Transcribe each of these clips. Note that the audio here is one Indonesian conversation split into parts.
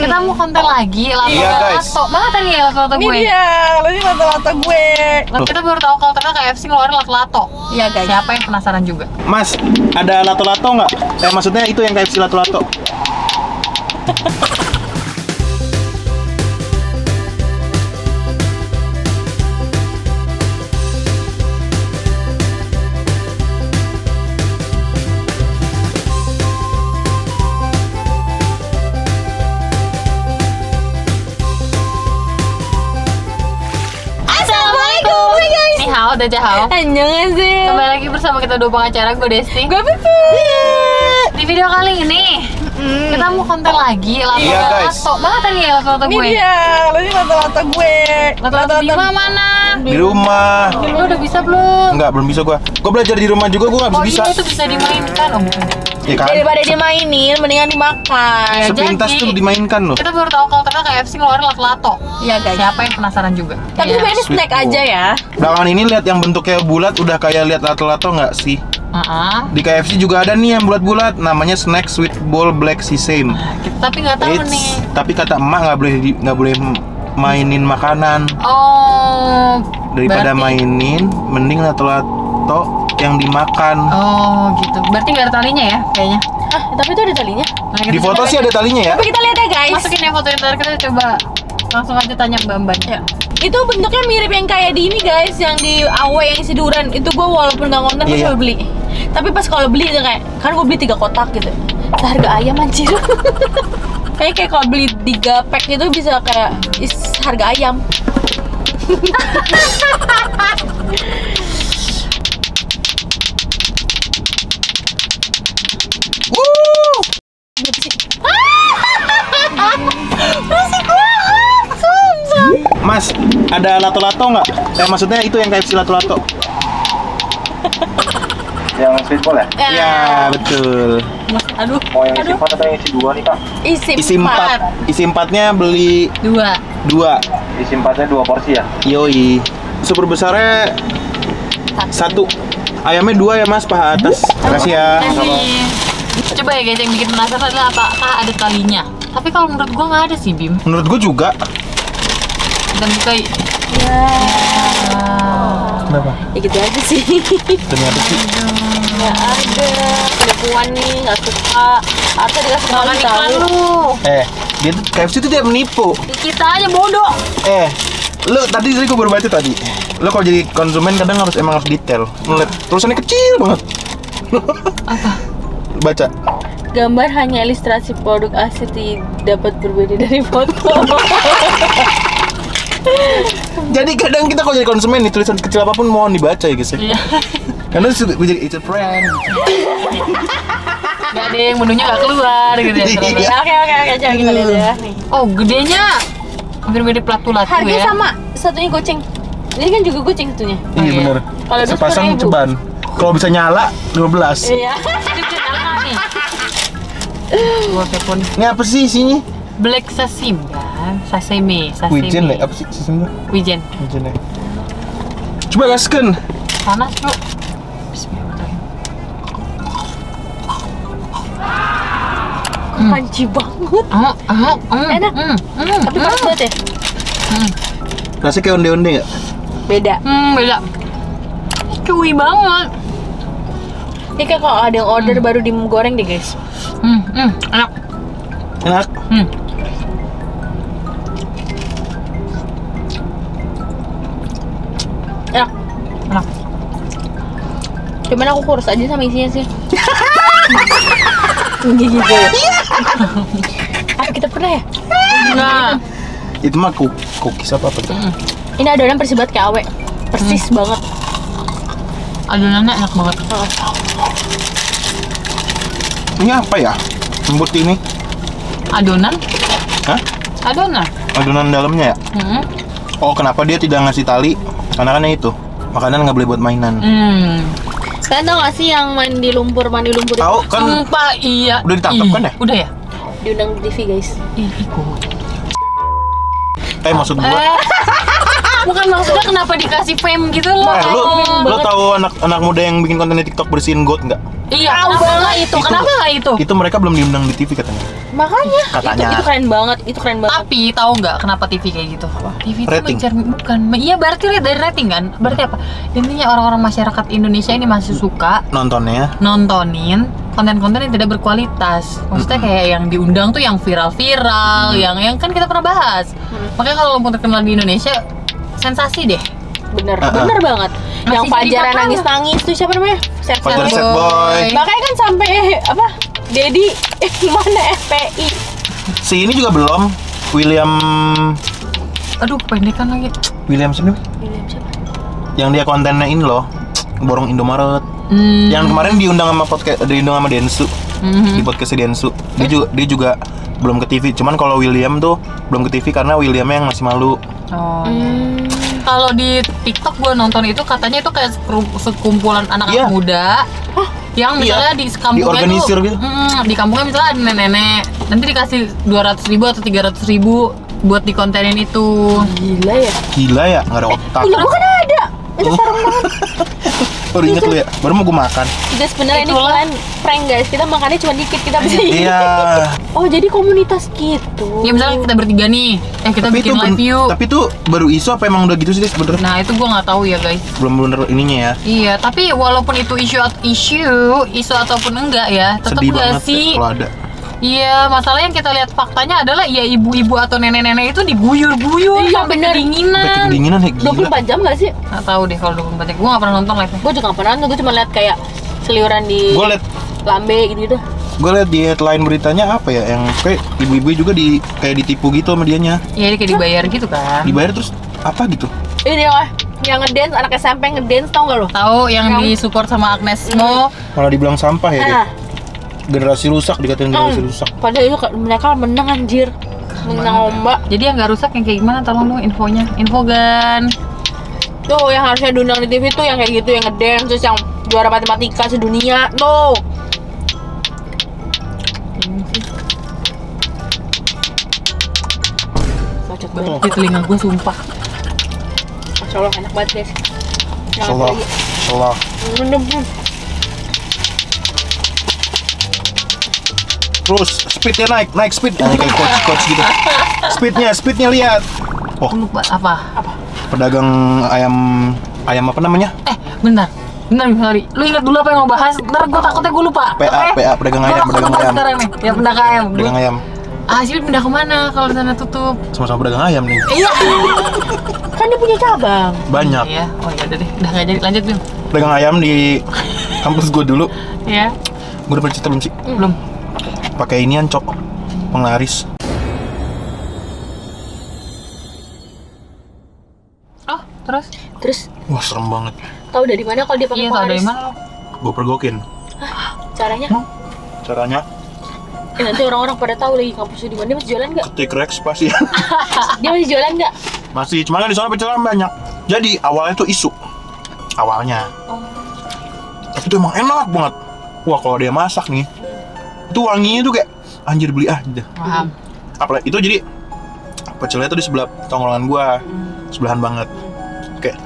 Kita mau konten lagi Iya guys. Mana tadi ya lato-lato gue? Ini dia, lu ini lato-lato gue. Kita baru tahu kalau ternyata KFC ngeluarin lato-lato. Iya guys. Siapa yang penasaran juga? Mas, ada lato-lato nggak? Maksudnya itu yang KFC lato-lato. Dajahao. Annyeonghaseyo. Kembali lagi bersama kita dua pengacara, gue Desti. Gue Pipi. Di video kali ini kita mau konten lagi Iya, guys. lato-lato. Mana tadi ya lato-lato Ini gue? dia, lu ini lato-lato gue. Lato-lato di rumah mana? Di rumah. Lu udah bisa belum? Enggak, belum bisa gua. Gua belajar di rumah juga, gua nggak Oh bisa. iya, itu bisa dimainkan. Oh bukan. Ya kan? Daripada dimainin, mendingan dimakan. Ya, Sepintas jadi, tuh dimainkan loh. Kita baru tahu kalau ternyata KFC ngeluarin lato-lato. Iya guys. Siapa yang penasaran juga? Tapi Iya. sebenarnya ini Sweet snack ball. aja ya. Belakangan ini lihat yang bentuknya bulat udah kayak lihat lato-lato nggak sih? Di KFC juga ada nih yang bulat-bulat, namanya snack sweet ball black sesame. Tapi nggak tahu nih. Tapi kata emak nggak boleh mainin makanan. Oh. Daripada berarti- mainin, mending lato-lato yang dimakan. Oh gitu. Berarti nggak ada talinya ya kayaknya. Ah, tapi itu ada talinya. Nah, kita Di foto coba sih ada talinya ya. Tapi kita lihat ya guys. Masukin ya foto ntar kita coba langsung aja tanya Mbak. Ya. Itu bentuknya mirip yang kayak di ini guys, yang di Awe yang isi durian. Itu gue walaupun nggak konten Iya, gue iya. beli. Tapi pas kalau beli itu kayak, kan gue beli 3 kotak gitu. Seharga ayam anjir. Kayak kalau beli 3 pack itu bisa kayak harga ayam. Mas, ada lato-lato nggak? Maksudnya itu yang KFC lato-lato. Yang sweet ball ya? Iya, betul. Aduh. Mau yang isi 4 atau yang isi 2 nih Pak? Isi 4. Isi 4-nya beli 2. Isi 4-nya 2 porsi ya? Yoi. Super besarnya 1. Ayamnya 2 ya Mas, paha atas. Makasih ya. Coba ya guys, yang bikin penasaran adalah apakah ada talinya. Tapi kalau menurut gua nggak ada sih, Bim. Menurut gue juga. Kita buka. Kenapa? Ya gitu aja sih. Ternyata sih. Nggak ada. Penipuan nih, nggak suka. Harusnya dikasih makan Makan iklan tahu. lu. Dia tuh KFC itu dia menipu. Kita aja bodoh. Lu tadi gue baru baca tadi. Lu kalau jadi konsumen kadang emang harus detail. Ngeliat tulisannya kecil banget. Apa? Baca. Gambar hanya ilustrasi produk asli dapat berbeda dari foto. Jadi kadang kita kalau jadi konsumen nih tulisan kecil apapun mohon dibaca ya guys ya. Iya. Karena jadi it's a friend. Gak ada yang menunya nggak keluar gitu ya. Iya. Oke, coba kita lihat ya. Nih. Oh, gedenya hampir mirip latu-latu Harganya ya. sama, satunya goceng. Ini kan juga goceng satunya. Iya Oke. bener. Kalau itu Sepasang 10.000. ceban. Kalau bisa nyala 12. Iya. Cuci apa nih? Gua telepon. Ini apa sih isinya? Black sesame kan? Sesame. Wijen ya? Apa sih sistemnya? Wijen. Wijen ya. Coba gaskan. Panas, Bro. Bismillahirrahmanirrahim. Crunchy banget. Enak. Tapi panas banget ya? Rasanya kayak onde-onde nggak? Beda. Beda. Chewy banget. Ini kayak kalau ada yang order baru digoreng deh guys. Enak. Enak. Enak. Enak. Cuman aku kurus aja sama isinya sih. Gitu ya. Apa kita pernah ya? Nah, Itu mah cookies apa tuh? Ini adonan persis banget kayak awe. Persis banget. adonannya enak banget. Ini apa ya? Lembut ini. Adonan? Hah? Adonan. Adonan dalamnya ya? Oh, kenapa dia tidak ngasih tali? Karena kan itu makanan nggak boleh buat mainan. Kalian tau gak sih yang mandi lumpur itu? Tahu kan? Sumpah iya. Udah ditangkap kan ya? Udah ya? Diundang di TV guys. Ikut. Maksud gua Bukan maksudnya kenapa dikasih fame gitu loh. Lu tahu anak muda yang bikin konten di TikTok bersihin got nggak? Iya, kenapa nggak itu? Kenapa nggak itu? Itu mereka belum diundang di TV katanya. Makanya Katanya. itu keren banget, itu keren banget. Tapi tahu nggak kenapa TV kayak gitu? TV itu Rating. bukan. Iya berarti dari rating kan? Berarti apa? Intinya orang-orang masyarakat Indonesia ini masih suka Nontonnya nontonin konten-konten yang tidak berkualitas. Maksudnya kayak yang diundang tuh yang viral-viral, yang kan kita pernah bahas. Makanya kalau lo terkenal di Indonesia, sensasi deh. Bener banget. Yang Masih jadi Fajar pahlawan. nangis tuh siapa namanya? Fajar Sad Boy. Makanya kan sampai apa? Dedi mana FPI? Si ini juga belum. William Pendekan lagi. siapa? William siapa? Yang dia kontennya ini loh, borong Indomaret. Yang kemarin diundang sama Densu. Di podcast Densu. Dia juga belum ke TV. Cuman kalau William tuh belum ke TV karena Williamnya yang masih malu. Kalau di TikTok gue nonton itu katanya itu kayak sekumpulan anak-anak muda yang misalnya di kampungnya diorganisir tuh, gitu. Di kampungnya misalnya ada nenek-nenek, nanti dikasih 200.000 atau 300.000 buat dikontenin itu. Gila ya, Nggak ada otak. Gila bukan ada. Itu sarung banget. Baru inget lu ya, baru mau gue makan. Kita sebenarnya ini kalian prank guys. Kita makannya cuma dikit, kita bisa. Iya. Oh jadi komunitas gitu. Ya misalnya kita bertiga nih, kita Tapi bikin itu live view. Tapi itu baru isu apa emang udah gitu sih sebenernya? Nah itu gue nggak tahu ya guys. Belum bener ininya ya. Iya, tapi walaupun itu isu ataupun enggak ya, tetap Sedih nggak banget sih? kalau ada. Iya, masalah yang kita lihat faktanya adalah ya ibu-ibu atau nenek-nenek itu diguyur-guyur Iya, sampai bener. kedinginan. Sampai kedinginan ya gila. 24 jam gak sih? Nggak tahu deh kalau 24 jam. Gue nggak pernah nonton live-nya. Gue juga gak pernah nonton, gue cuma lihat kayak seliuran di Gue liat lambe gitu. di headline beritanya apa ya, yang kayak ibu-ibu juga kayak ditipu gitu sama dianya. Iya, dia kayak dibayar gitu kan. Dibayar terus apa gitu? Ini yang ngedance, anak SMP ngedance tau gak lo? Tahu yang disupport sama Agnes Mo. Malah dibilang sampah ya dia. Generasi rusak, dikatain generasi rusak. Padahal itu mereka menang anjir. Menang lomba. Jadi yang nggak rusak yang kayak gimana? Tolong dong infonya. Info Gan. Tuh yang harusnya diundang di TV tuh yang kayak gitu, yang ngedance, terus yang juara matematika sedunia. Tuh. Bacot banget. Di telinga gue sumpah. Masya Allah enak banget guys. Insyaallah. Insyaallah. Terus speednya naik speed. Kayak coach gitu. Speednya lihat. Oh, Lupa apa? pedagang ayam apa namanya? Bentar, sorry. Lu ingat dulu apa yang mau bahas? Ntar gue takutnya gue lupa. PA pedagang ayam. Sekarang nih, ya pedagang ayam. Pedagang ayam. Sih pindah kemana kalau sana tutup? Sama-sama pedagang ayam nih. Iya. Kan dia punya cabang. Banyak. Iya. Oh ya udah deh, udah nggak jadi, lanjut Bim. Pedagang ayam di kampus gue dulu. Iya. Gue udah pernah cerita belum sih? Belum. Pakai inian cok penglaris. Oh, terus? Wah serem banget. Tahu dari mana kalau dia pakai Iya, tahu dari penglaris? mana lo? Gue pergokin. Caranya? Caranya Nanti orang-orang pada tahu lagi kampusnya di mana. Dia masih jualan nggak? ketik Rex pasti. Dia masih jualan nggak? Masih, cuma kan di sana pencerahan banyak. Jadi awalnya tuh isu. Awalnya. Tapi itu emang enak banget. Wah kalau dia masak nih, itu wanginya tuh kayak anjir beli gitu. Paham. Apalagi itu jadi pecelnya tuh di sebelah tongkrongan gua, sebelahan banget. Kayak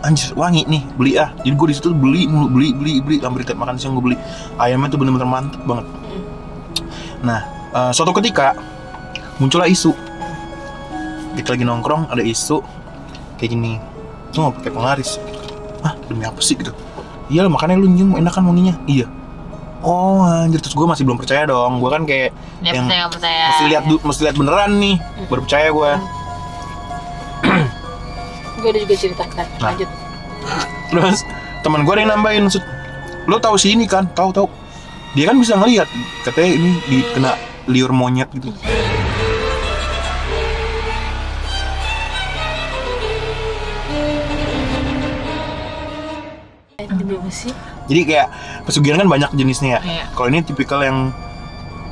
anjir wangi nih, beli Jadi gua di situ beli hampir tiap makan siang gua beli. Ayamnya tuh bener-bener mantep banget. Nah, suatu ketika muncullah isu. Kita lagi nongkrong ada isu kayak gini. Lu nggak pakai penglaris? Demi apa sih gitu? Iya lah makanya lu nyium enak kan wanginya. Iya. Oh anjir, terus gue masih belum percaya dong. Gue kan kayak Ya, yang percaya. mesti lihat beneran nih, baru percaya gue. Gue udah juga cerita kan. Nah. Lanjut. Terus teman gue ada yang nambahin, maksud lo tahu si ini kan? Tahu. Dia kan bisa ngelihat, katanya ini dikena liur monyet gitu. Jadi kayak pesugihan kan banyak jenisnya ya. Iya. Kalau ini tipikal yang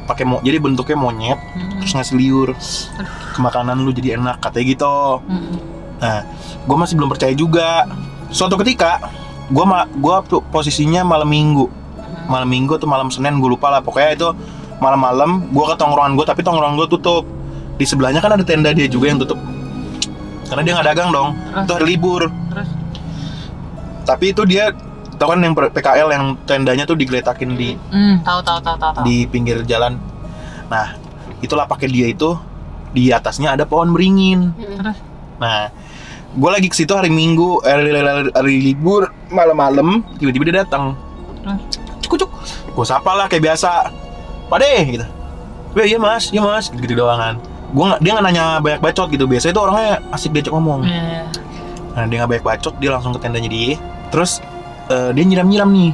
pakai jadi bentuknya monyet, terus ngasih liur ke makanan lu jadi enak katanya gitu. Nah, gue masih belum percaya juga. Suatu ketika, gue tuh posisinya malam minggu atau malam Senin gue lupa lah. Pokoknya itu malam-malam gue ke tongkrongan gue, tapi tongkrongan gue tutup. Di sebelahnya kan ada tenda dia juga yang tutup. karena dia nggak dagang dong. Itu hari libur. Terus? Tapi itu dia tau kan yang PKL yang tendanya tuh digeletakin Tahu. di pinggir jalan. Nah, itulah pakai dia itu di atasnya ada pohon beringin. Terus? Nah, gue lagi ke situ hari Minggu, hari libur, malam-malam, tiba-tiba dia datang. Cuk. Gue sapa lah kayak biasa. Pade gitu. Iya mas, gitu doang kan. Dia nggak nanya banyak bacot gitu. Biasanya itu orangnya asik diajak ngomong. Yeah. Nah, dia nggak banyak bacot, dia langsung ke tendanya dia. Terus dia nyiram nih.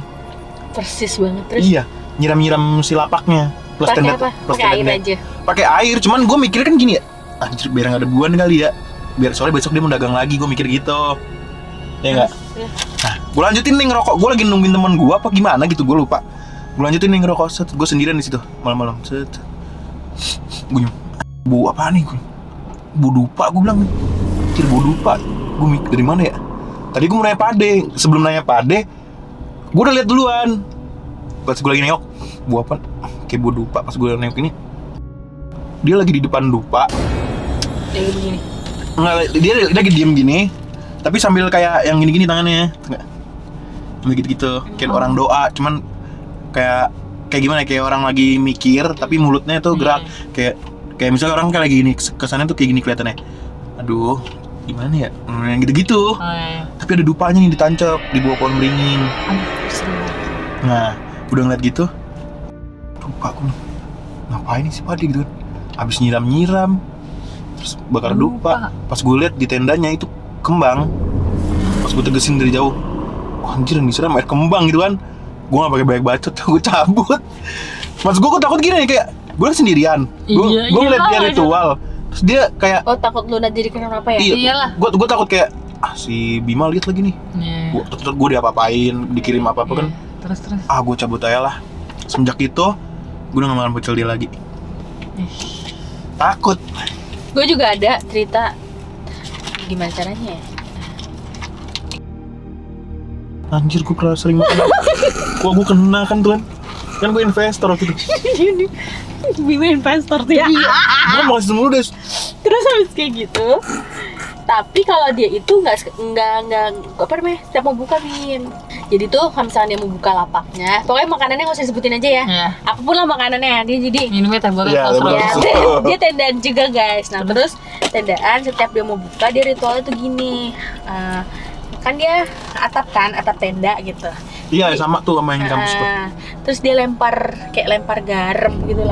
Persis banget. Terus Iya, nyiram si lapaknya. Plus pakai tenda, apa? plus Pakai air tendanya. aja. Pakai air, cuman gue mikir kan gini ya. Anjir, biar nggak ada debuan kali ya. Biar soalnya besok dia mau dagang lagi, gue mikir gitu. Ya nggak? Iya. Nah, gue lanjutin nih ngerokok. Gue lagi nungguin temen gue apa gimana gitu, gue lupa. Gue lanjutin nih ngerokok. Set, gue sendirian di situ malam-malam. Set. Gue bu apa nih? Bu dupa, gue bilang. Anjir, bu dupa. Gue mikir dari mana ya? Tadi gue mau nanya Pade. Sebelum nanya Pade, gue udah lihat duluan. Pas gue lagi nengok, bu apa? Kayak bu dupa. Pas gue nengok ini, dia lagi di depan dupa. Kayak begini. Nggak, dia lagi diem gini, tapi sambil kayak yang gini-gini tangannya, nggak, sambil gitu-gitu, kayak orang doa, cuman kayak gimana, kayak orang lagi mikir, tapi mulutnya tuh gerak, kayak misalnya orang kayak lagi gini, kesannya tuh kayak gini kelihatannya, aduh, gimana ya, yang gitu-gitu, tapi ada dupanya nih ditancap di bawah pohon beringin. Nah, udah ngeliat gitu, dupa aku, ngapain sih Padi gitu kan, abis nyiram-nyiram. Terus bakar dupa. Pas gue lihat di tendanya itu kembang. Pas gue tegesin dari jauh, wah anjir yang disiram air kembang gitu kan. Gue gak pakai banyak bacot, gue cabut. Mas gue takut gini kayak gue sendirian. Gue ngeliat dia ritual. Terus dia kayak, Oh, takut Luna jadi kenapa ya? Iyalah. Gue takut kayak si Bima lihat lagi nih. Gue diapa-apain, dikirim apa-apa kan. Terus. Gue cabut aja lah. Semenjak itu gue udah gak makan pecel dia lagi. Takut. Gue juga ada cerita gimana caranya ya. Anjir, gue pernah sering makan. Wah, gue kena kan tuh kan gue investor waktu itu. Bima investor tuh ya. Gue mau kasih dulu deh. Terus habis kayak gitu, tapi kalau dia itu nggak apa namanya, setiap mau buka Min. Jadi tuh kalau misalnya dia mau buka lapaknya, pokoknya makanannya nggak usah disebutin aja ya. Iya. Apapun lah makanannya, dia jadi Minumnya teh botol Iya, terus. betul. ya, dia tendaan juga guys. Nah terus tendaan setiap dia mau buka, dia ritualnya tuh gini. Kan dia atap tenda gitu. Iya, sama tuh sama yang di kampus tuh. Terus dia lempar garam gitu,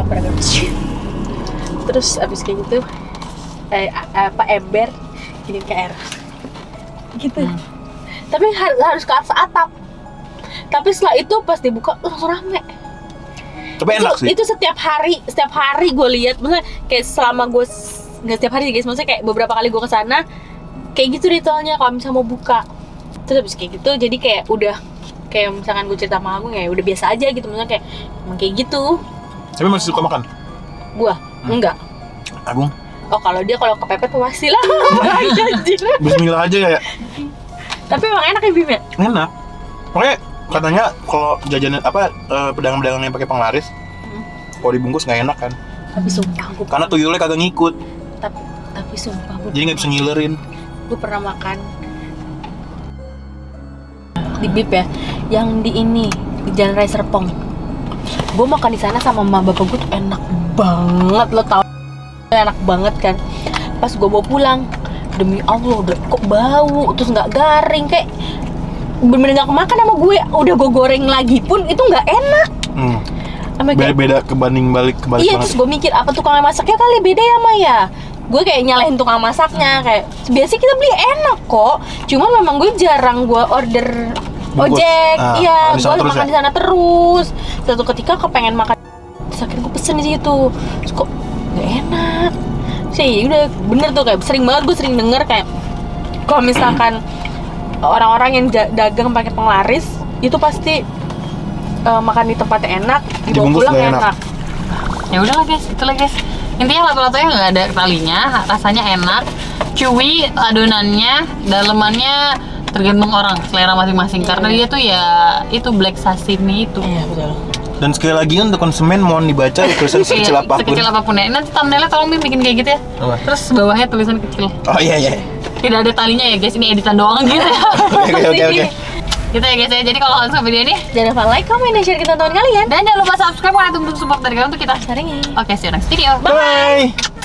terus abis kayak gitu ember jadi ke air gitu. Tapi harus ke atas atap. Tapi setelah itu pas dibuka langsung rame. Tapi enak sih. Itu setiap hari gue lihat, maksudnya kayak selama gue nggak setiap hari guys, maksudnya kayak beberapa kali gue kesana kayak gitu ritualnya kalau misalnya mau buka. Terus habis kayak gitu jadi kayak udah kayak misalkan gue cerita sama Agung ya udah biasa aja gitu, maksudnya kayak emang kayak gitu. Tapi masih suka makan? Gua enggak. Agung? Oh kalau kepepet pasti lah. Anjir. Bismillah aja ya. Tapi emang enak ya Bim ya? Enak. Makanya katanya kalau jajanan pedagang-pedagang yang pakai penglaris, kalau dibungkus nggak enak kan? Tapi sumpah gue Karena tuyulnya kagak ngikut, tapi sumpah gue jadi nggak bisa ngilerin. gue pernah makan di Bib ya, yang di ini di Jalan Raya Serpong. Gue makan di sana sama mama bapak gue tuh enak banget, lo tau enak banget kan. Pas gue bawa pulang, demi Allah udah kok bau, terus nggak garing, kayak bener-bener nggak kemakan sama gue. Udah gue goreng lagi pun itu nggak enak. Beda kebanding balik kebalik Iya, banget. terus gue mikir apa tukang masaknya kali beda ya Maya. Gue kayak nyalahin tukang masaknya, kayak biasanya kita beli enak kok. Cuma memang gue jarang gue order Bungkus. ojek. Iya, gue terus makan ya? di sana terus. Suatu ketika kepengen makan, terus akhirnya gue pesen di situ. Terus kok gak enak. Sih udah bener tuh, kayak sering banget gue sering denger kayak kalau misalkan orang-orang yang dagang pakai penglaris itu pasti makan di tempatnya enak, dibawa Dibungkus pulang gak enak. enak. Ya udahlah guys, itulah guys. Intinya lato-latonya nggak ada talinya, rasanya enak, chewy, adonannya, dalemannya tergantung orang selera masing-masing. Karena dia tuh ya itu black sashimi itu. Iya betul. Dan sekali lagi untuk konsumen mohon dibaca tulisan sekecil apapun. Sekecil apapun ya. Nanti thumbnailnya tolong bikin kayak gitu ya. Apa? Terus bawahnya tulisan kecil. Oh iya. Tidak ada talinya ya guys, ini editan doang gitu ya. Oke. Gitu ya guys ya. Jadi kalau kalian suka video ini, Jangan lupa like, comment, dan share ke teman-teman kalian. dan jangan lupa subscribe karena itu bentuk support dari kalian untuk kita. Saringin. Oke, see you next video. Bye.